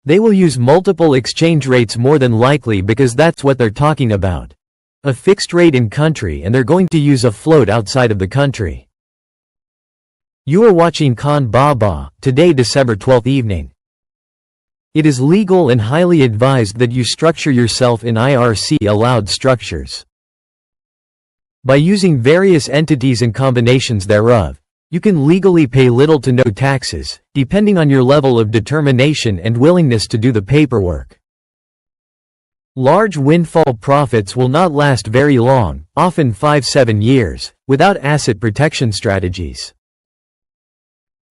They will use multiple exchange rates more than likely because that's what they're talking about. A fixed rate in country, and they're going to use a float outside of the country. You are watching Khan Baba, today December 12th evening. It is legal and highly advised that you structure yourself in IRC-allowed structures. By using various entities and combinations thereof, you can legally pay little to no taxes, depending on your level of determination and willingness to do the paperwork. Large windfall profits will not last very long, often 5-7 years, without asset protection strategies.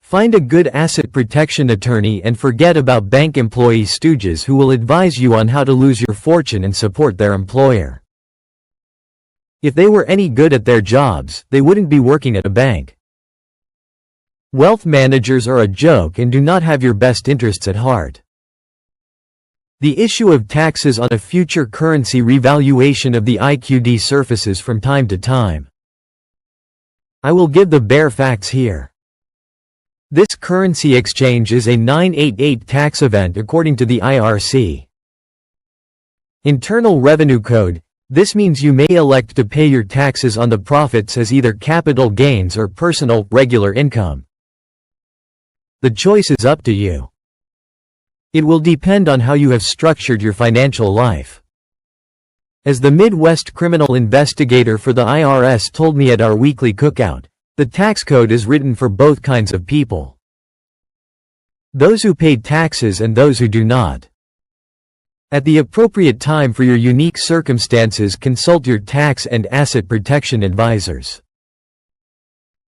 Find a good asset protection attorney and forget about bank employee stooges who will advise you on how to lose your fortune and support their employer. If they were any good at their jobs, they wouldn't be working at a bank. Wealth managers are a joke and do not have your best interests at heart. The issue of taxes on a future currency revaluation of the IQD surfaces from time to time. I will give the bare facts here. This currency exchange is a 988 tax event according to the IRC. Internal Revenue Code. This means you may elect to pay your taxes on the profits as either capital gains or personal, regular income. The choice is up to you. It will depend on how you have structured your financial life. As the Midwest criminal investigator for the IRS told me at our weekly cookout, the tax code is written for both kinds of people. Those who pay taxes and those who do not. At the appropriate time for your unique circumstances, consult your tax and asset protection advisors.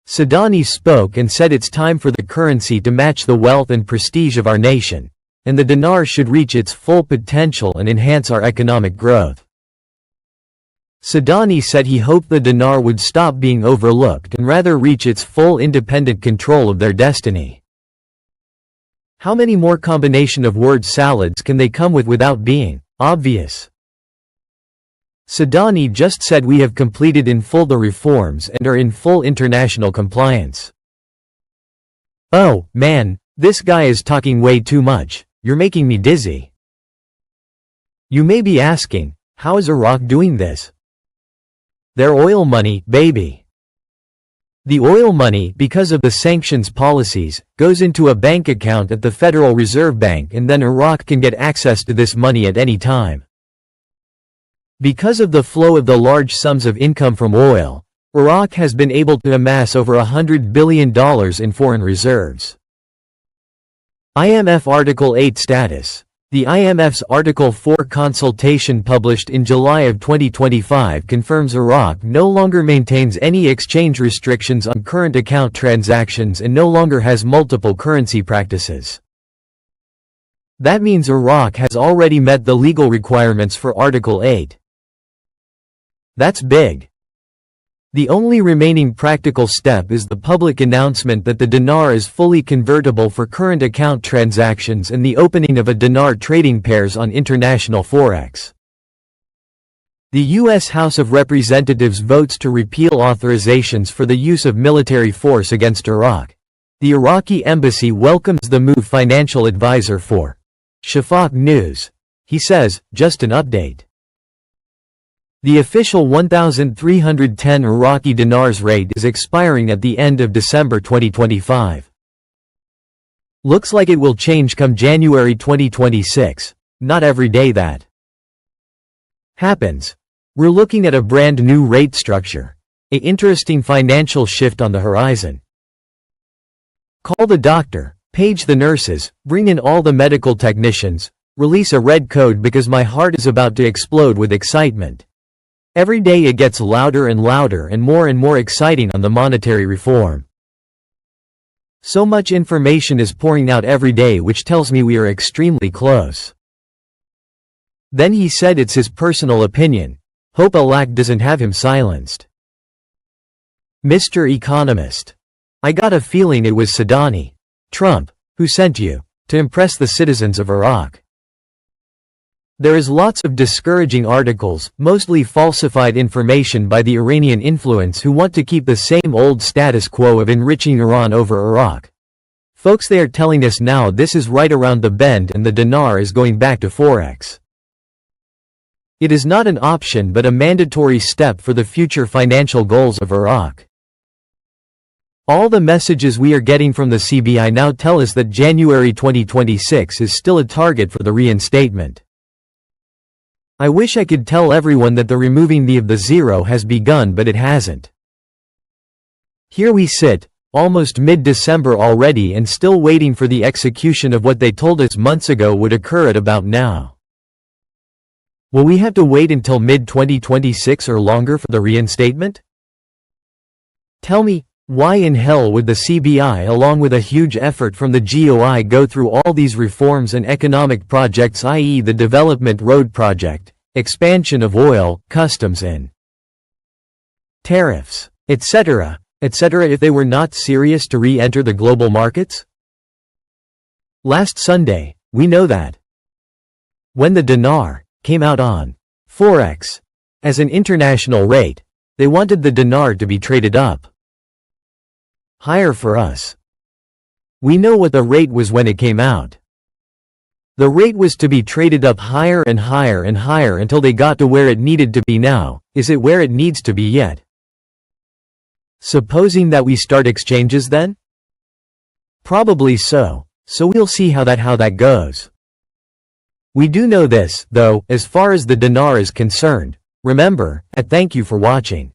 Sadani spoke and said it's time for the currency to match the wealth and prestige of our nation, and the dinar should reach its full potential and enhance our economic growth. Sadani said he hoped the dinar would stop being overlooked and rather reach its full independent control of their destiny. How many more combination of word salads can they come with without being obvious? Sadani just said we have completed in full the reforms and are in full international compliance. Oh, man, this guy is talking way too much. You're making me dizzy. You may be asking, how is Iraq doing this? Their oil money, baby. The oil money, because of the sanctions policies, goes into a bank account at the Federal Reserve Bank, and then Iraq can get access to this money at any time. Because of the flow of the large sums of income from oil, Iraq has been able to amass over $100 billion in foreign reserves. IMF Article 8 status. The IMF's Article 4 consultation published in July of 2025 confirms Iraq no longer maintains any exchange restrictions on current account transactions and no longer has multiple currency practices. That means Iraq has already met the legal requirements for Article 8. That's big. The only remaining practical step is the public announcement that the dinar is fully convertible for current account transactions and the opening of a dinar trading pairs on international forex. The U.S. House of Representatives votes to repeal authorizations for the use of military force against Iraq. The Iraqi embassy welcomes the move. Financial advisor for Shafaq News. He says, just an update. The official 1,310 Iraqi dinars rate is expiring at the end of December 2025. Looks like it will change come January 2026. Not every day that happens. We're looking at a brand new rate structure. An interesting financial shift on the horizon. Call the doctor, page the nurses, bring in all the medical technicians, release a red code because my heart is about to explode with excitement. Every day it gets louder and more exciting on the monetary reform. So much information is pouring out every day which tells me we are extremely close. Then he said it's his personal opinion. Hope Allah doesn't have him silenced. Mr. Economist. I got a feeling it was Sadani. Trump, who sent you, to impress the citizens of Iraq. There is lots of discouraging articles, mostly falsified information by the Iranian influence who want to keep the same old status quo of enriching Iran over Iraq. Folks, they are telling us now this is right around the bend and the dinar is going back to Forex. It is not an option but a mandatory step for the future financial goals of Iraq. All the messages we are getting from the CBI now tell us that January 2026 is still a target for the reinstatement. I wish I could tell everyone that the removing the of the zero has begun, but it hasn't. Here we sit, almost mid-December already, and still waiting for the execution of what they told us months ago would occur at about now. Will we have to wait until mid-2026 or longer for the reinstatement? Tell me, why in hell would the CBI, along with a huge effort from the GOI, go through all these reforms and economic projects, i.e. the development road project, expansion of oil, customs and tariffs, etc., if they were not serious to re-enter the global markets? Last Sunday, we know that when the dinar came out on Forex as an international rate, they wanted the dinar to be traded up higher for us. We know what the rate was when it came out. The rate was to be traded up higher and higher and higher until they got to where it needed to be. Now, is it where it needs to be yet? Supposing that we start exchanges then? Probably so. So we'll see how that goes. We do know this, though, as far as the dinar is concerned. Remember, thank you for watching.